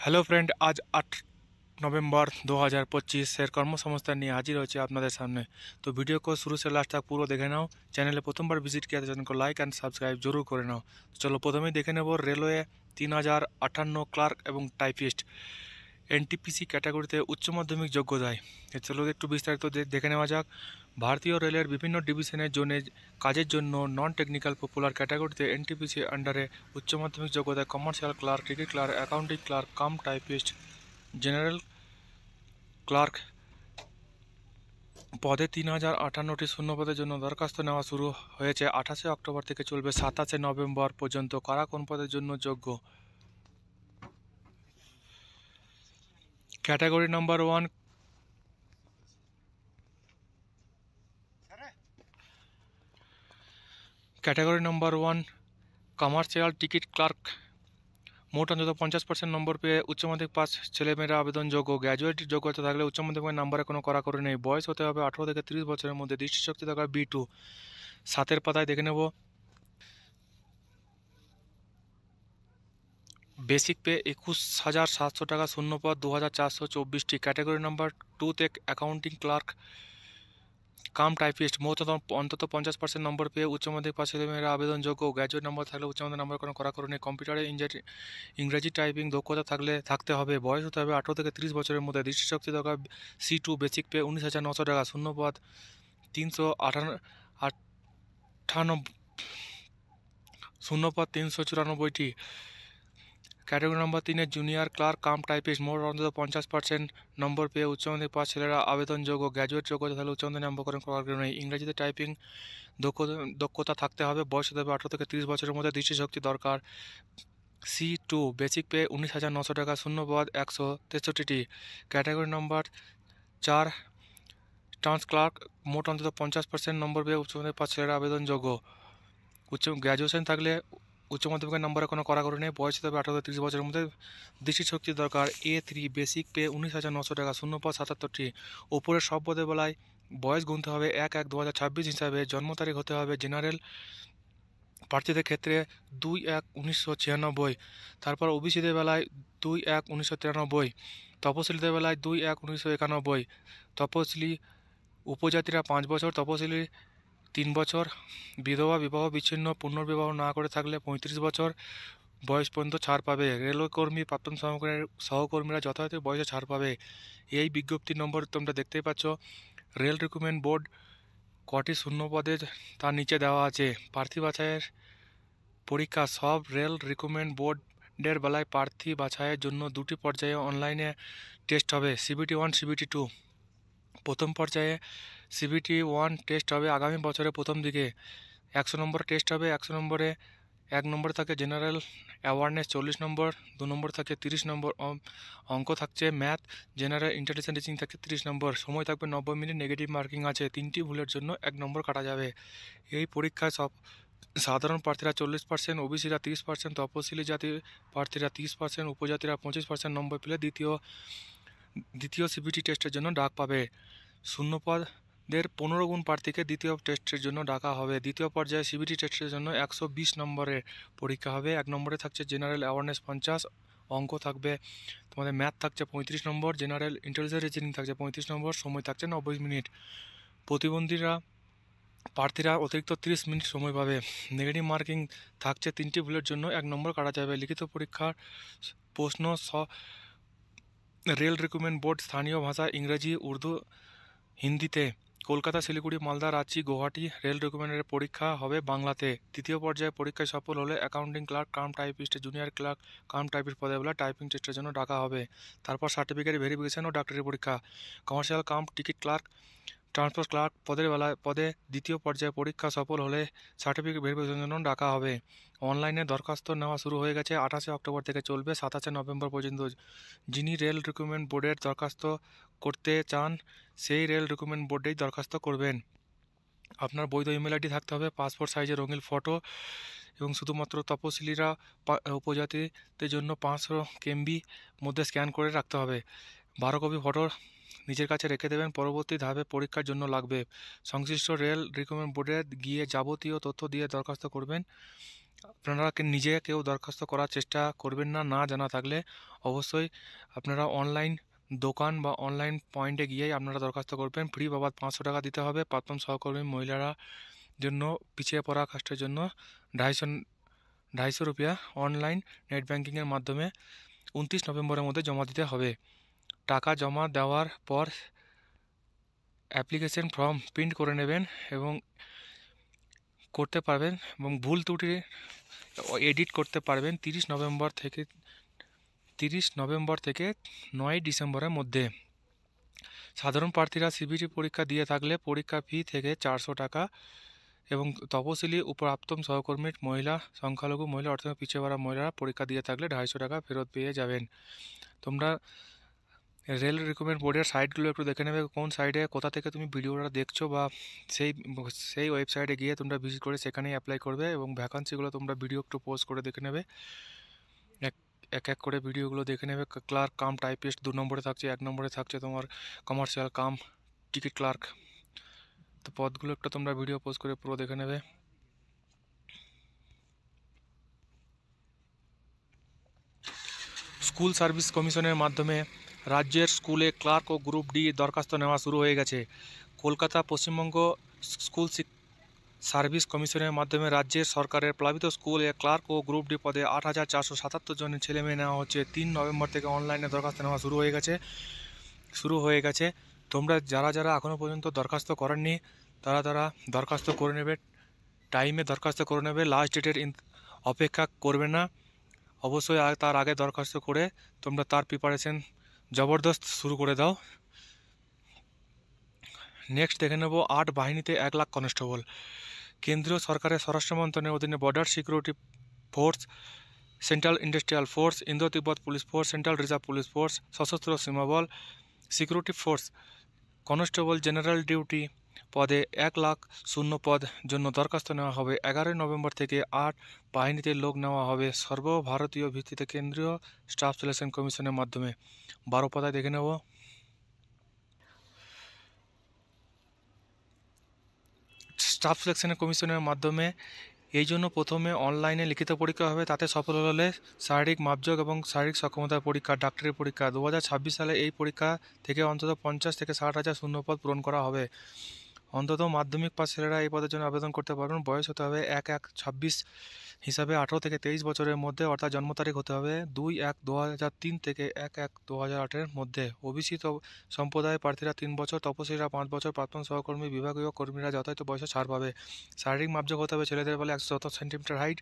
Hello friend, আজ 8 नवंबर 2025 এর কর্মসংস্থান নিয়ে হাজির হয়েছে আপনাদের সামনে। তো ভিডিও को शुरू से लास्ट तक পুরো দেখে নাও। চ্যানেলে প্রথমবার ভিজিট কিয়া তো চ্যানেলকে লাইক অ্যান্ড সাবস্ক্রাইব জরুর করে নাও। তো চলো প্রথমেই দেখে নেব রেলওয়ে 3058 ক্লার্ক এবং টাইপিস্ট এনটিপিসি ক্যাটাগরিতে উচ্চ মাধ্যমিক যোগ্যতায়। চলো একটু বিস্তারিত দেখে নেওয়া যাক। ভারতীয় রেলের বিভিন্ন ডিভিশনের জোনে কাজের জন্য নন টেকনিক্যাল পপুলার ক্যাটাগরিতে এনটিপিসি আন্ডারে উচ্চ মাধ্যমিক যোগ্যতায় commercial clerk, ticket clerk, accounting clerk cum typist, general clerk পদে 3058টি শূন্যপদের জন্য দরখাস্ত নেওয়া শুরু হয়েছে 28 অক্টোবর থেকে চলবে 27 নভেম্বর পর্যন্ত। কারা কোন পদের জন্য যোগ্য? Category number 1, commercial ticket clerk. মোট অন্তত 50% নম্বর পেয়ে উচ্চ মাধ্যমিক পাস ছেলেমেয়েরা আবেদনযোগ্য। গ্র্যাজুয়েট যোগ্যতা থাকলে উচ্চ মাধ্যমিকের নাম্বারে কোনো কড়াকড়ি নেই। বয়স হতে হবে 18 থেকে 30 বছরের মধ্যে। দৃষ্টিশক্তি দরকার B2। 7 পাতায় দেখে নেব। বেসিক পে 21,700 টাকা, শূন্যপদ 2424টি। ক্যাটাগরি নাম্বার 2তে অ্যাকাউন্টিং ক্লার্ক কাম টাইপিস্ট। মোট অন্তত 50% নম্বর পেয়ে উচ্চ মাধ্যমিক পাস ছেলেমেয়েরা আবেদনযোগ্য। গ্র্যাজুয়েট নম্বর থাকলে উচ্চ মাধ্যমিক নাম্বার কোনো কড়াকড়ি নেই। কম্পিউটারে ইংরেজি টাইপিং দক্ষতা থাকতে হবে। বয়স হতে হবে 18 থেকে 30 বছরের মধ্যে। দৃষ্টিশক্তি দরকার C2। বেসিক পে 19,900 টাকা, শূন্যপদ 394টি। ক্যাটাগরি নাম্বার 3-এ জুনিয়র ক্লার্ক কাম টাইপিস্ট। মোট অন্তত 50% নম্বর পেয়ে উচ্চ মাধ্যমিক পাস ছেলেরা আবেদনযোগ্য। গ্র্যাজুয়েট যোগ্যতা থাকলে উচ্চ মাধ্যমিক নাম্বার কোনো কড়াকড়ি নেই। ইংরেজিতে টাইপিং দক্ষতা থাকতে হবে। বয়স হতে হবে 18 থেকে 30 বছরের মধ্যে। দৃষ্টিশক্তি দরকার C2। বেসিক পে 19,900 টাকা, শূন্যপদ 163টি। Category number 4 trans clerk. মোট অন্তত 50% নম্বর পেয়ে উচ্চ মাধ্যমিক পাস ছেলেরা আবেদনযোগ্য। গ্র্যাজুয়েশন থাকলে উচ্চ মাধ্যমিকের নম্বরে কোনো কড়াকড়ি নেই। বয়স হতে হবে 18 থেকে 30 বছরের মধ্যে। দৃষ্টিশক্তি দরকার A3। বেসিক পে 19,900 টাকা, শূন্যপদ 77টি। ওপরের সব পদের বেলায় বয়স গুনতে হবে 1/1/2026 হিসাবে। জন্ম তারিখ হতে হবে জেনারেল প্রার্থীদের ক্ষেত্রে 2/1/1996। তারপর ওবিসিদের বেলায় 2/1/1993। তপশিলিদের বেলায় 2/1/1991। তপশিলি উপজাতিরা 5 বছর, তপশিলি 3 বছর। বিধবা, বিবাহ বিচ্ছিন্ন, পুনর্বিবাহ না করে থাকলে 35 বছর বয়স পর্যন্ত ছাড় পাবে। রেলওয়ে কর্মী, প্রাক্তন সহকর্মীরা যথাযথ বয়সে ছাড় পাবে। এই বিজ্ঞপ্তির নম্বর তোমরা দেখতেই পাচ্ছ। রেল রিক্রুটমেন্ট বোর্ড কটি শূন্য পদে তার নিচে দেওয়া আছে। প্রার্থী বাছাইয়ের পরীক্ষা সব রেল রিক্রুটমেন্ট বোর্ডের বেলায় প্রার্থী বাছাইয়ের জন্য 2টি পর্যায়ে অনলাইনে টেস্ট হবে, CBT1, CBT2। প্রথম পর্যায়ে CBT1 টেস্ট হবে আগামী বছরের প্রথম দিকে। 100 নম্বর টেস্ট হবে। 100 নম্বরে 1 নম্বরে থাকে জেনারেল অ্যাওয়ারনেস, 40 নম্বর। 2 নম্বর থাকে 30 নম্বর। অঙ্ক থাকছে ম্যাথ, জেনারেল ইন্টেলিজেন্স রিজনিং থাকছে 30 নম্বর। সময় থাকবে 90 মিনিট। নেগেটিভ মার্কিং আছে। 3টি ভুলের জন্য 1 নম্বর কাটা যাবে। এই পরীক্ষায় সব সাধারণ প্রার্থীরা 40%, ওবিসিরা 30%, তপশিলি জাতি প্রার্থীরা 30%, উপজাতিরা 25% নম্বর পেলে দ্বিতীয় CBT টেস্টের জন্য ডাক পাবে। শূন্যপদের 15 গুণ প্রার্থীকে দ্বিতীয় টেস্টের জন্য ডাকা হবে। দ্বিতীয় পর্যায়ে CBT টেস্টের জন্য 120 নম্বরের পরীক্ষা হবে। 1 নম্বরে থাকছে জেনারেল অ্যাওয়ারনেস 50, অঙ্ক থাকবে তোমাদের ম্যাথ থাকছে 35 নম্বর, জেনারেল ইন্টেলিজেন্স রিজনিং থাকছে 35 নম্বর। সময় থাকছে 90 মিনিট। প্রতিবন্ধীরা প্রার্থীরা অতিরিক্ত 30 মিনিট সময় পাবে। নেগেটিভ মার্কিং থাকছে 3টি ভুলের জন্য 1 নম্বর কাটা যাবে। লিখিত পরীক্ষার প্রশ্ন রেল রিক্রুটমেন্ট বোর্ড স্থানীয় ভাষা ইংরেজি, উর্দু, হিন্দিতে। কলকাতা, শিলিগুড়ি, মালদা, রাঁচি, গুয়াহাটি রেল রিক্রুটমেন্টের পরীক্ষা হবে বাংলাতে। তৃতীয় পর্যায়ে পরীক্ষায় সফল হলে accounting clerk cum typist, junior clerk cum typist পদে বেলা টাইপিং টেস্টের জন্য ডাকা হবে। তারপর সার্টিফিকেট ভেরিফিকেশন ও ডাক্তারি পরীক্ষা। Commercial cum ticket clerk, transport clerk পদে দ্বিতীয় পর্যায়ে পরীক্ষা সফল হলে সার্টিফিকেট ভেরিফিকেশনের জন্য ডাকা হবে। অনলাইনে দরখাস্ত নেওয়া শুরু হয়ে গেছে। 28 অক্টোবর থেকে চলবে 27 নভেম্বর পর্যন্ত। যিনি রেল রিক্রুটমেন্ট বোর্ডের দরখাস্ত করতে চান সেই রেল রিক্রুটমেন্ট বোর্ডেই দরখাস্ত করবেন। আপনার বৈধ ইমেল আইডি থাকতে হবে, পাসপোর্ট সাইজের রঙিন ফটো, এবং শুধুমাত্র তপশিলিরা উপজাতিদের জন্য 500 MB মধ্যে স্ক্যান করে রাখতে হবে। 12 কপি ফটো নিজের কাছে রেখে দেবেন। পরবর্তী ধাপে পরীক্ষার জন্য লাগবে। সংশ্লিষ্ট রেল রিক্রুটমেন্ট বোর্ডে গিয়ে যাবতীয় তথ্য দিয়ে দরখাস্ত করবেন। আপনারা নিজে কেউ দরখাস্ত করার চেষ্টা করবেন না, না জানা থাকলে অবশ্যই আপনারা অনলাইন দোকান বা অনলাইন পয়েন্টে গিয়েই আপনারা দরখাস্ত করবেন। ফ্রি বাবদ 500 টাকা দিতে হবে। প্রাক্তন সহকর্মী মহিলারা জন্য পিছিয়ে পড়া কাস্টের জন্য 250 রুপিয়া অনলাইন নেট ব্যাঙ্কিংয়ের মাধ্যমে 29 নভেম্বরের মধ্যে জমা দিতে হবে। টাকা জমা দেওয়ার পর অ্যাপ্লিকেশন ফর্ম প্রিন্ট করে নেবেন এবং করতে পারবেন এবং ভুল ত্রুটি এডিট করতে পারবেন 30 নভেম্বর থেকে 9 ডিসেম্বরের মধ্যে। সাধারণ প্রার্থীরা সিবিটি পরীক্ষা দিয়ে থাকলে পরীক্ষা ফি থেকে 400 টাকা এবং তপশিলি প্রাক্তন সহকর্মীর মহিলা, সংখ্যালঘু মহিলা, অর্থনৈতিক পিছিয়ে পড়া মহিলারা পরীক্ষা দিয়ে থাকলে 250 টাকা ফেরত পেয়ে যাবেন। তোমরা রেল রিক্রুটমেন্ট বোর্ডের সাইটগুলো একটু দেখে নেবে, কোন সাইডে কোথা থেকে তুমি ভিডিওটা দেখছো, বা সেই ওয়েবসাইটে গিয়ে তোমরা ভিজিট করে সেখানেই অ্যাপ্লাই করবে এবং ভ্যাকান্সিগুলো তোমরা ভিডিও একটু পোস্ট করে দেখে নেবে। এক এক করে ভিডিওগুলো দেখে নেবে। ক্লার্ক কাম টাইপিস্ট 2 নম্বরে থাকছে, 1 নম্বরে থাকছে তোমার কমার্শিয়াল কাম টিকিট ক্লার্ক। তো পদগুলো একটু তোমরা ভিডিও পোস্ট করে পুরো দেখে নেবে। স্কুল সার্ভিস কমিশনের মাধ্যমে রাজ্যের স্কুলে ক্লার্ক ও গ্রুপ ডি দরখাস্ত নেওয়া শুরু হয়ে গেছে। কলকাতা পশ্চিমবঙ্গ স্কুল সার্ভিস কমিশনের মাধ্যমে রাজ্যের সরকারের প্লাবিত স্কুলে ক্লার্ক ও গ্রুপ ডি পদে 8,477 জন ছেলেমেয়ে নেওয়া হচ্ছে। 3 নভেম্বর থেকে অনলাইনে দরখাস্ত নেওয়া শুরু হয়ে গেছে। তোমরা যারা এখনও পর্যন্ত দরখাস্ত করেননি তারা দরখাস্ত করে নেবে, টাইমে দরখাস্ত করে নেবে। লাস্ট ডেটের অপেক্ষা করবে না, অবশ্যই তার আগে দরখাস্ত করে তোমরা তার প্রিপারেশন জবরদস্ত শুরু করে দাও। নেক্সট দেখে নেব 8 বাহিনীতে 1 লাখ কনস্টেবল। কেন্দ্রীয় সরকারের স্বরাষ্ট্র মন্ত্রণালয়ের অধীনে border security force, central industrial force, Indo তিব্বত police force, central reserve police force, সশস্ত্র সীমাবল security force constable general duty পদে 1 লাখ শূন্য পদ জন্য দরখাস্ত নেওয়া হবে। 11 নভেম্বর থেকে 8 বাহিনীতে লোক নেওয়া হবে সর্বভারতীয় ভিত্তিতে কেন্দ্রীয় স্টাফ সিলেকশন কমিশনের মাধ্যমে। 12 পাতায় দেখে নেব। স্টাফ সিলেকশন কমিশনের মাধ্যমে এই জন্য প্রথমে অনলাইনে লিখিত পরীক্ষা হবে, তাতে সফল হলে শারীরিক মাপযোগ এবং শারীরিক সক্ষমতার পরীক্ষা, ডাক্তারি পরীক্ষা। 2026 সালে এই পরীক্ষা থেকে অন্তত 50 থেকে 60 হাজার শূন্যপদ পূরণ করা হবে। অন্তত মাধ্যমিক পাস ছেলেরা এই পদের জন্য আবেদন করতে পারবেন। বয়স হতে হবে 1/1/26 হিসাবে 18 থেকে 23 বছরের মধ্যে, অর্থাৎ জন্ম তারিখ হতে হবে 2/1/2003 থেকে 1/1/2008 এর মধ্যে। ওবিসি সম্প্রদায়ের প্রার্থীরা 3 বছর, তপশিলীরা 5 বছর, প্রাক্তন সহকর্মী বিভাগীয় কর্মীরা যথাযথ বয়সে ছাড় পাবে। শারীরিক মাপযোগ হতে হবে ছেলেদের বেলা 117 সেন্টিমিটার হাইট,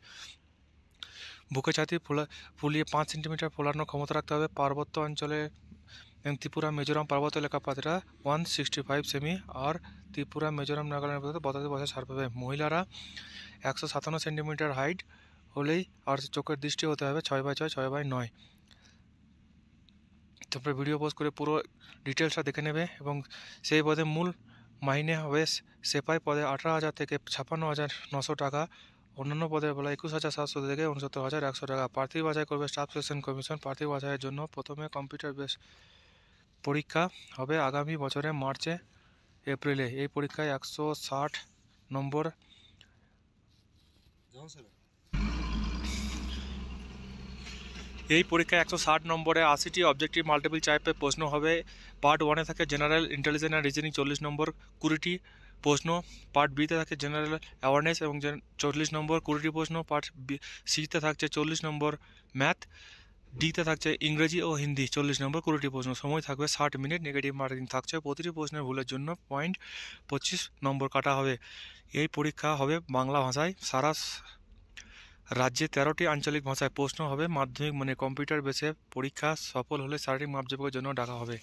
বুকে ছাতি ফুলিয়ে 5 সেন্টিমিটার ফোলানোর ক্ষমতা রাখতে হবে। পার্বত্য অঞ্চলে ত্রিপুরা মিজোরাম পার্বত্য এলাকা প্রার্থীরা 165 সেমি আর ত্রিপুরা মিজোরাম নাগাল্যান্ড পদ্ধতি বছর ছাড় পাবে। মহিলারা 157 সেন্টিমিটার হাইট হলেই আর চোখের দৃষ্টি হতে হবে 6/6 6/9। তারপরে ভিডিও পোস্ট করে পুরো ডিটেলসটা দেখে নেবে এবং সেই পদে মূল মাইনে হবে সেপাই পদে 18,000 থেকে 56,900 টাকা, অন্যান্য পদের বেলা 21,700 থেকে 69,100 টাকা। প্রার্থী বাছাই করবে স্টাফ সিলেকশন কমিশন। প্রার্থী বাছাইয়ের জন্য প্রথমে কম্পিউটার বেস পরীক্ষা হবে আগামী বছরের মার্চে এপ্রিলে। এই পরীক্ষায় 160 নম্বর নম্বরে 80টি অবজেক্টিভ মাল্টিপল চয়েসের প্রশ্ন হবে। পার্ট 1-এ থাকে জেনারেল ইন্টেলিজেন্স অ্যান্ড রিজনিং 40 নম্বর 20টি প্রশ্ন। পার্ট বিতে থাকে জেনারেল অ্যাওয়ারনেস এবং 40 নম্বর 20টি প্রশ্ন। পার্ট সিতে থাকছে 40 নম্বর ম্যাথ। ডিতে থাকছে ইংরেজি ও হিন্দি 40 নম্বর 20টি প্রশ্ন। সময় থাকবে 60 মিনিট। নেগেটিভ মার্কিং থাকছে। প্রতিটি প্রশ্নের ভুলের জন্য পয়েন্ট 25 নম্বর কাটা হবে। এই পরীক্ষা হবে বাংলা ভাষায়। সারা রাজ্যে 13টি আঞ্চলিক ভাষায় প্রশ্ন হবে। মাধ্যমিক মানে কম্পিউটার বেসে পরীক্ষা সফল হলে শারীরিক মাপযোগের জন্য ডাকা হবে।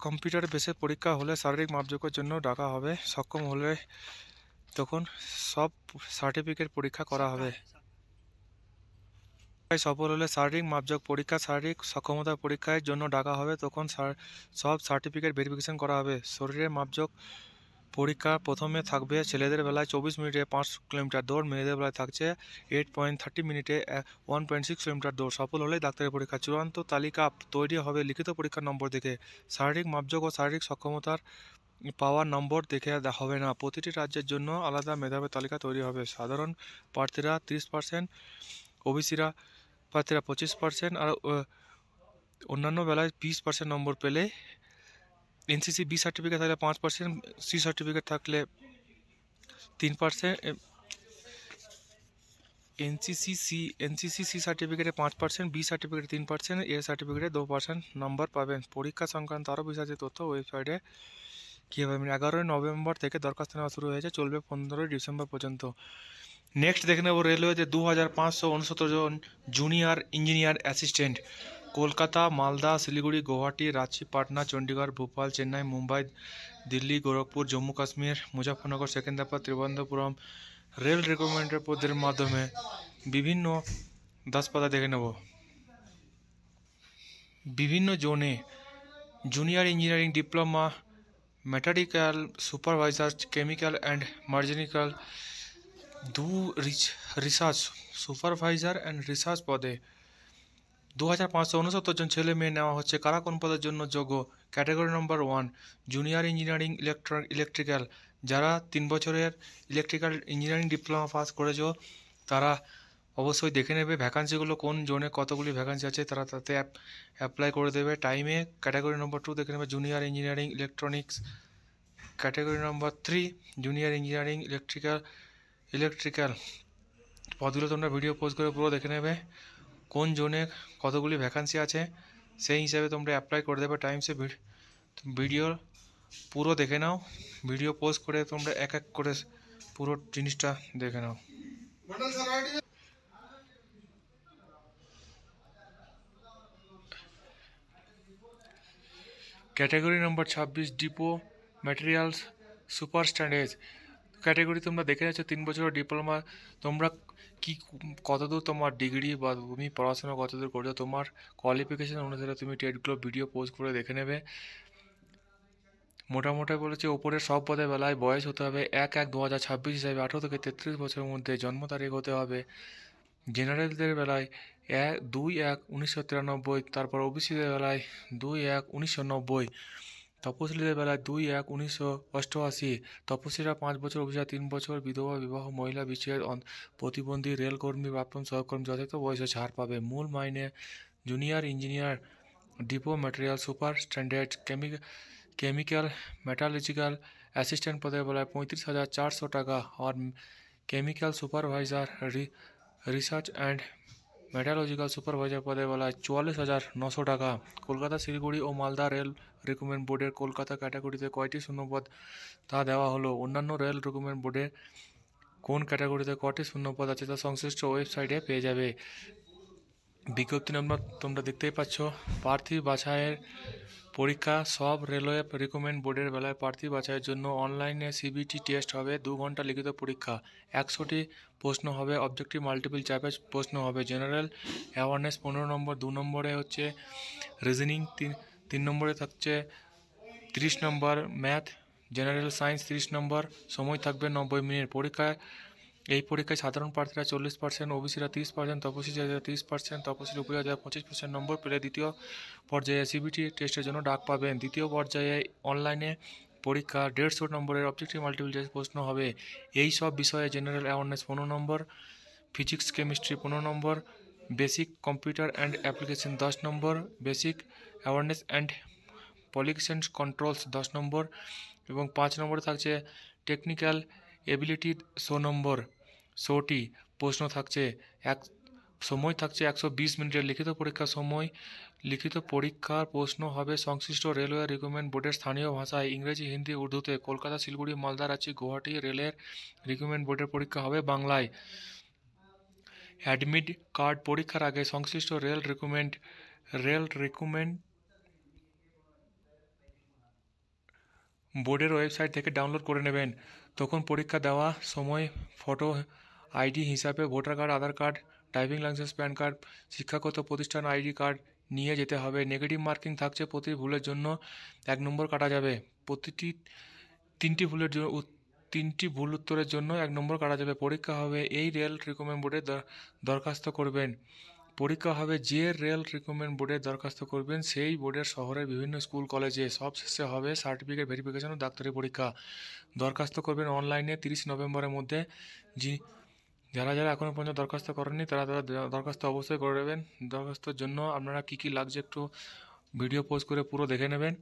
কম্পিউটার বেসে পরীক্ষা হলে শারীরিক মাপযোগের জন্য ডাকা হবে। সক্ষম হলে তখন সব সার্টিফিকেট পরীক্ষা করা হবে। সফল হলে শারীরিক মাপযোগ পরীক্ষা, শারীরিক সক্ষমতা পরীক্ষার জন্য ডাকা হবে, তখন সব সার্টিফিকেট ভেরিফিকেশন করা হবে। শরীরের মাপযোগ পরীক্ষা প্রথমে থাকবে ছেলেদের বেলায় 24 মিনিটে 5 কিলোমিটার দৌড়, মেয়েদের বেলায় থাকছে 8.30 মিনিটে 1.6 কিলোমিটার দৌড়। সফল হলেই ডাক্তারি পরীক্ষা। চূড়ান্ত তালিকা তৈরি হবে লিখিত পরীক্ষার নম্বর দেখে। শারীরিক মাপযোগ ও শারীরিক সক্ষমতার পাওয়ার নম্বর দেখে হবে না। প্রতিটি রাজ্যের জন্য আলাদা মেধাবী তালিকা তৈরি হবে। সাধারণ প্রার্থীরা 30%, ওবিসিরা প্রার্থীরা 25% আর অন্যান্য বেলায় 20% নম্বর পেলে এনসিসি বি সার্টিফিকেট থাকলে 5%, সি সার্টিফিকেট থাকলে 3%, এনসিসি সি সার্টিফিকেটে 5%, বি সার্টিফিকেটে 3%, এ সার্টিফিকেটে 2% নম্বর পাবেন। পরীক্ষা সংক্রান্ত আরও বিশদ তথ্য ওয়েবসাইটে কীভাবে 11 নভেম্বর থেকে দরখাস্ত নেওয়া শুরু হয়েছে, চলবে 15 ডিসেম্বর পর্যন্ত। নেক্সট দেখে নেব রেলওয়েতে 2569 জন junior engineer assistant Kolkata, Malda, Siliguri, Guwahati, Ranchi, Patna, Chandigarh, Bhopal, Chennai, Mumbai, Delhi, Gorakhpur, Jammu Kashmir, Muzaffarnagar, Secunderabad, Thiruvananthapuram rail রিক্রুটমেন্টের পদের মাধ্যমে বিভিন্ন দাসপাতা দেখে নেব। বিভিন্ন জোনে junior engineering diploma, material supervisor, chemical and metallurgical, research supervisor and research পদে 2569 জন ছেলে মেয়ে নেওয়া হচ্ছে। কারা কোন পদের জন্য যোগ্য? ক্যাটাগরি নম্বর 1 জুনিয়র ইঞ্জিনিয়ারিং ইলেকট্রিক্যাল। যারা 3 বছরের ইলেকট্রিক্যাল ইঞ্জিনিয়ারিং ডিপ্লোমা পাস করেছো তারা অবশ্যই দেখে নেবে ভ্যাকান্সিগুলো কোন জোনে কতগুলি ভ্যাকান্সি আছে, তারা তাতে অ্যাপ্লাই করে দেবে টাইমে। ক্যাটাগরি নম্বর 2 দেখে নেবে জুনিয়র ইঞ্জিনিয়ারিং ইলেকট্রনিক্স। ক্যাটাগরি নম্বর 3 জুনিয়র ইঞ্জিনিয়ারিং ইলেকট্রিক্যাল পদগুলো তোমরা ভিডিও পোস্ট করে পুরো দেখে নেবে কোন জোনে কতগুলি ভ্যাকান্সি আছে, সেই হিসাবে তোমরা অ্যাপ্লাই করে দেবে টাইমসে। ভিডিও পুরো দেখে নাও, ভিডিও পোস্ট করে তোমরা এক এক করে পুরো জিনিসটা দেখে নাও। ক্যাটাগরি নম্বর 26 depot materials super standard category তোমরা দেখে যাচ্ছ 3 বছরের ডিপ্লোমা। তোমরা কি কতদূর তোমার ডিগ্রি বা তুমি পড়াশোনা কতদূর করছো, তোমার কোয়ালিফিকেশান অনুসারে তুমি টেটগুলো ভিডিও পোস্ট করে দেখে নেবে। মোটামুটি বলেছে ওপরের সব পদের বেলায় বয়স হতে হবে 1/1/2026 হিসাবে 18 থেকে 33 বছরের মধ্যে জন্ম তারিখ হতে হবে। জেনারেলদের বেলায় 2/1/1993, তারপর ওবিসিদের বেলায় 2/1/1990, তপশিলীদের বেলায় 2/1/1988, তপশিলীরা 5 বছর, ওবিসিরা 3 বছর, বিধবা, বিবাহ, মহিলা, বিচ্ছেদ, প্রতিবন্ধী, রেলকর্মী, প্রাক্তন সহকর্মী যথাযথ বয়সে ছাড় পাবে। মূল মাইনে junior engineer depot material superintendent chemical metallurgical assistant পদের বেলায় 35,400 টাকা আর chemical supervisor research and metallurgical supervisor পদের বেলায় 44,900 টাকা। কলকাতা, শিলিগুড়ি ও মালদা রেল রিক্রুটমেন্ট বোর্ডের কলকাতা ক্যাটাগরিতে কয়টি শূন্যপদ তা দেওয়া হলো। অন্যান্য রেল রিক্রুটমেন্ট বোর্ডে কোন ক্যাটাগরিতে কটি শূন্যপদ আছে তা সংশ্লিষ্ট ওয়েবসাইটে পেয়ে যাবে। বিজ্ঞপ্তি নম্বর তোমরা দেখতেই পাচ্ছ। প্রার্থী বাছাইয়ের পরীক্ষা সব রেলওয়ে রিক্রুটমেন্ট বোর্ডের বেলায় প্রার্থী বাছাইয়ের জন্য অনলাইনে সিবিটি টেস্ট হবে, 2 ঘন্টা লিখিত পরীক্ষা, 100টি প্রশ্ন হবে, অবজেক্টিভ মাল্টিপল চয়েস প্রশ্ন হবে। জেনারেল অ্যাওয়ারনেস 15 নম্বর, 2 নম্বরে হচ্ছে রিজনিং, 3 নম্বরে থাকছে 30 নম্বর, ম্যাথ জেনারেল সায়েন্স 30 নম্বর, সময় থাকবে 90 মিনিট। এই পরীক্ষায় সাধারণ প্রার্থীরা 40%, ওবিসিরা 30%, তপশিলীরা 30%, তপশিলি উপজাতিরা 25% নম্বর পেলে দ্বিতীয় পর্যায়ে সিবিটি টেস্টের জন্য ডাক পাবেন। দ্বিতীয় পর্যায়ে অনলাইনে পরীক্ষা 150 নম্বরের অবজেক্টিভ মাল্টিপল চয়েস প্রশ্ন হবে। এই সব বিষয়ে general awareness 15 number, physics chemistry 15 number, basic computer and application 10 number, basic awareness and pollution controls 10 নম্বর এবং 5 নম্বরে থাকছে টেকনিক্যাল এবিলিটি 100 নম্বর। 100টি প্রশ্ন থাকছে, সময় থাকছে 120 মিনিটের। লিখিত পরীক্ষার সময় লিখিত পরীক্ষার প্রশ্ন হবে সংশ্লিষ্ট রেলওয়ে রিক্রুটমেন্ট বোর্ডের স্থানীয় ভাষায়, ইংরেজি, হিন্দি, উর্দুতে। কলকাতা, শিলিগুড়ি, মালদা, রাঁচি, গুয়াহাটি রেলের রিক্রুটমেন্ট বোর্ডের পরীক্ষা হবে বাংলায়। অ্যাডমিট কার্ড পরীক্ষার আগে সংশ্লিষ্ট রেল রিক্রুটমেন্ট বোর্ডের ওয়েবসাইট থেকে ডাউনলোড করে নেবেন। তখন পরীক্ষা দেওয়া সময় ফটো আইডি হিসাবে voter card, Aadhaar card, driving licence, PAN card, শিক্ষাগত প্রতিষ্ঠান আইডি কার্ড নিয়ে যেতে হবে। নেগেটিভ মার্কিং থাকছে, প্রতি ভুলের জন্য 1 নম্বর কাটা যাবে। প্রতিটি তিনটি ভুল উত্তরের জন্য 1 নম্বর কাটা যাবে। পরীক্ষা হবে এই রেল রিক্রুটমেন্ট বোর্ডে দরখাস্ত করবেন। পরীক্ষা হবে যে রেল রিক্রুটমেন্ট বোর্ডে দরখাস্ত করবেন সেই বোর্ডের শহরের বিভিন্ন স্কুল কলেজে। সব শেষে হবে সার্টিফিকেট ভেরিফিকেশন ও ডাক্তারি পরীক্ষা। দরখাস্ত করবেন অনলাইনে 30 নভেম্বরের মধ্যে। যারা এখনও পর্যন্ত দরখাস্ত করেননি তারা দরখাস্ত অবশ্যই করে নেবেন। দরখাস্তর জন্য আপনারা কী লাগছে একটু ভিডিও পোস্ট করে পুরো দেখে নেবেন।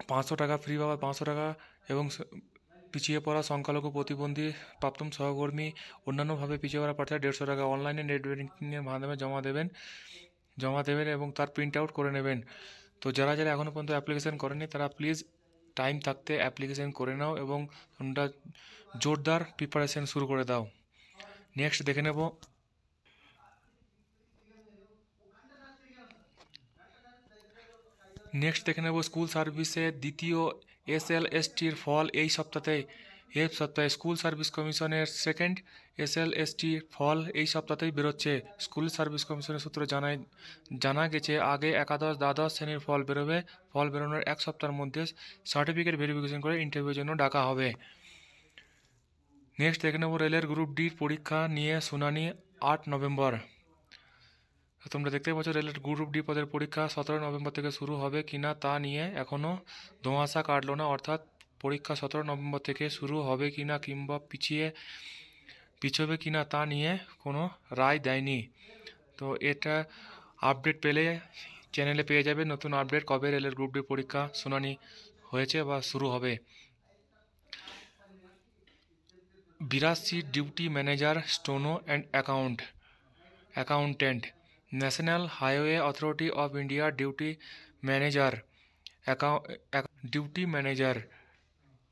500 টাকা ফ্রি পাওয়া, 500 টাকা, এবং পিছিয়ে পড়া, সংখ্যালঘু, প্রতিবন্ধী, প্রাক্তন সহকর্মী, অন্যান্যভাবে পিছিয়ে পড়া প্রার্থীরা 150 টাকা অনলাইনে নেট ব্যাংকিংয়ের মাধ্যমে জমা দেবেন এবং তার প্রিন্ট আউট করে নেবেন। তো যারা এখনও পর্যন্ত অ্যাপ্লিকেশন করেনি তারা প্লিজ টাইম থাকতে অ্যাপ্লিকেশন করে নাও এবং তোমরা জোরদার প্রিপারেশন শুরু করে দাও। নেক্সট দেখে নেব স্কুল সার্ভিসে দ্বিতীয় SLSTর ফল এই সপ্তাহে স্কুল সার্ভিস কমিশনের সেকেন্ড SLST ফল এই সপ্তাহেই বেরোচ্ছে। স্কুল সার্ভিস কমিশনের সূত্রে জানা গেছে আগে একাদশ দ্বাদশ শ্রেণীর ফল বেরোবে। ফল বেরোনোর 1 সপ্তাহের মধ্যে সার্টিফিকেট ভেরিফিকেশন করে ইন্টারভিউর জন্য ডাকা হবে। নেক্সট দেখে নেব রেলের গ্রুপ ডির পরীক্ষা নিয়ে শুনানি 8 নভেম্বর। তোমরা দেখতে পাচ্ছ রেলের গ্রুপ ডি পদের পরীক্ষা 17 নভেম্বর থেকে শুরু হবে কিনা তা নিয়ে এখনও ধোঁয়াশা কাটলো না। অর্থাৎ পরীক্ষা 17 নভেম্বর থেকে শুরু হবে কিনা কিংবা পিছবে কিনা তা নিয়ে কোনো রায় দেয়নি। তো এটা আপডেট পেলে চ্যানেলে পেয়ে যাবে নতুন আপডেট কবে রেলের গ্রুপ ডি পরীক্ষা শুনানি হয়েছে বা শুরু হবে। 82 duty manager steno and accountant national highway authority of India duty manager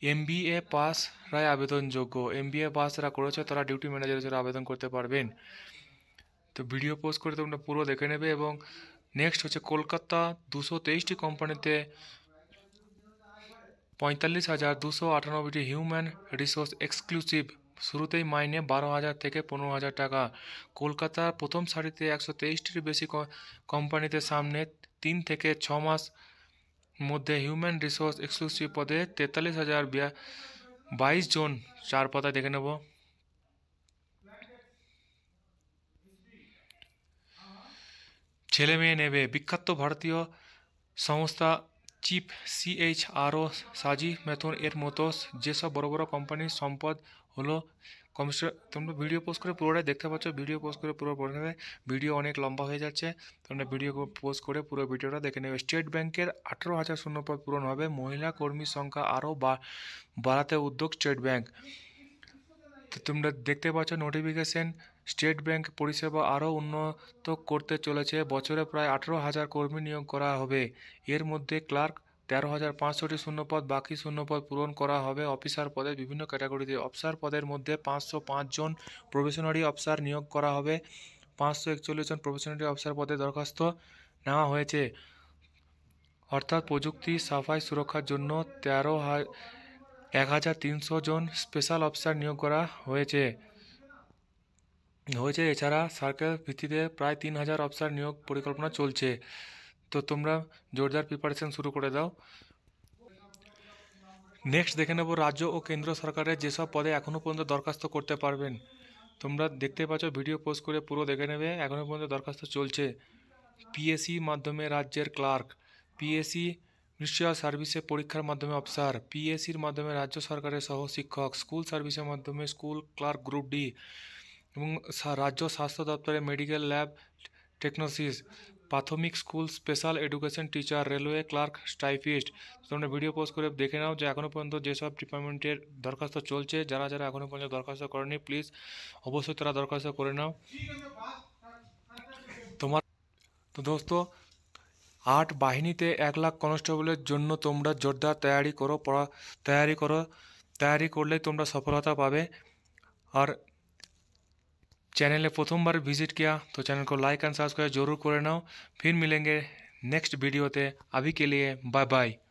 MBA পাসরাই আবেদনযোগ্য। MBA পাসরা করেছে তারা ডিউটি ম্যানেজারের জন্য আবেদন করতে পারবেন। তো ভিডিও পোস্ট করে তোমরা পুরো দেখে নেবে। এবং নেক্সট হচ্ছে কলকাতা 223টি কোম্পানিতে 45,298টি হিউম্যান রিসোর্স এক্সক্লুসিভ। শুরুতেই মাইনে 12,000 থেকে 15,000 টাকা। কলকাতার প্রথম সারিতে 123টির বেশি কোম্পানিতে সামনে 3 থেকে 6 মাস মধ্যে হিউম্যান রিসোর্স এক্সক্লুসিভ পদে 43,022 জন। 4 পাতায় দেখে নেব। ছেলে মেয়ে নেবে বিখ্যাত ভারতীয় সংস্থা চিফ CHRO সাজি ম্যাথুন এর মতো যেসব বড় বড় কোম্পানির সম্পদ হলো কমিশন। তোমরা ভিডিও পোস্ট করে পুরোটাই দেখতে পাচ্ছ। ভিডিও পোস্ট করে পুরো পড়ে নেবে। ভিডিও অনেক লম্বা হয়ে যাচ্ছে। তোমরা ভিডিও পোস্ট করে পুরো ভিডিওটা দেখে নেবে। স্টেট ব্যাংকের 18,000 শূন্যপদ পূরণ হবে। মহিলা কর্মীর সংখ্যা আরও বাড়াতে উদ্যোগ স্টেট ব্যাংক। তো তোমরা দেখতে পাচ্ছ নোটিফিকেশন। স্টেট ব্যাংক পরিষেবা আরও উন্নত করতে চলেছে। বছরে প্রায় 18,000 কর্মী নিয়োগ করা হবে। এর মধ্যে ক্লার্ক 13,500টি শূন্যপদ, বাকি শূন্যপদ পূরণ করা হবে অফিসার পদে বিভিন্ন ক্যাটাগরিতে। অফিসার পদের মধ্যে 505 জন প্রবেশনারি অফিসার নিয়োগ করা হবে। 541 জন প্রবেশনারি অফিসার পদে দরখাস্ত নেওয়া হয়েছে। অর্থাৎ প্রযুক্তি, সাফাই, সুরক্ষার জন্য 1,300 জন স্পেশাল অফিসার নিয়োগ করা হয়েছে। এছাড়া সার্কেল ভিত্তিতে প্রায় 3,000 অফিসার নিয়োগ পরিকল্পনা চলছে। তো তোমরা জোরদার প্রিপারেশন শুরু করে দাও। নেক্সট দেখে নেব রাজ্য ও কেন্দ্র সরকারের যেসব পদে এখনও পর্যন্ত দরখাস্ত করতে পারবেন। তোমরা দেখতে পাচ্ছ ভিডিও পোস্ট করে পুরো দেখে নেবে। এখনও পর্যন্ত দরখাস্ত চলছে। PSC মাধ্যমে রাজ্যের ক্লার্ক, PSC মিনিস্ট্রিয়াল সার্ভিসে পরীক্ষার মাধ্যমে অফিসার, PSCর মাধ্যমে রাজ্য সরকারের সহ শিক্ষক, স্কুল সার্ভিসের মাধ্যমে স্কুল ক্লার্ক গ্রুপ ডি এবং রাজ্য স্বাস্থ্য দপ্তরে মেডিকেল ল্যাব টেকনোলজিস্ট, প্রাথমিক school special education teacher, railway clerk, typist. তোমরা ভিডিও পোস্ট করে দেখে নাও যে এখনও পর্যন্ত যেসব ডিপার্টমেন্টের দরখাস্ত চলছে। যারা এখনও পর্যন্ত দরখাস্ত করেনি প্লিজ অবশ্যই তারা দরখাস্ত করে নাও। তো দোস্ত 8 বাহিনীতে 1 লাখ কনস্টেবলের জন্য তোমরা জোরদার তৈয়ারি করলেই তোমরা सफलता पावे। और चैनल प्रथमबार विजिट किया तो चैनल को लाइक एंड सब्सक्राइब जरूर कर नाओ। फिर मिलेंगे नेक्स्ट वीडियो ते। अभी के लिए बाय बाय।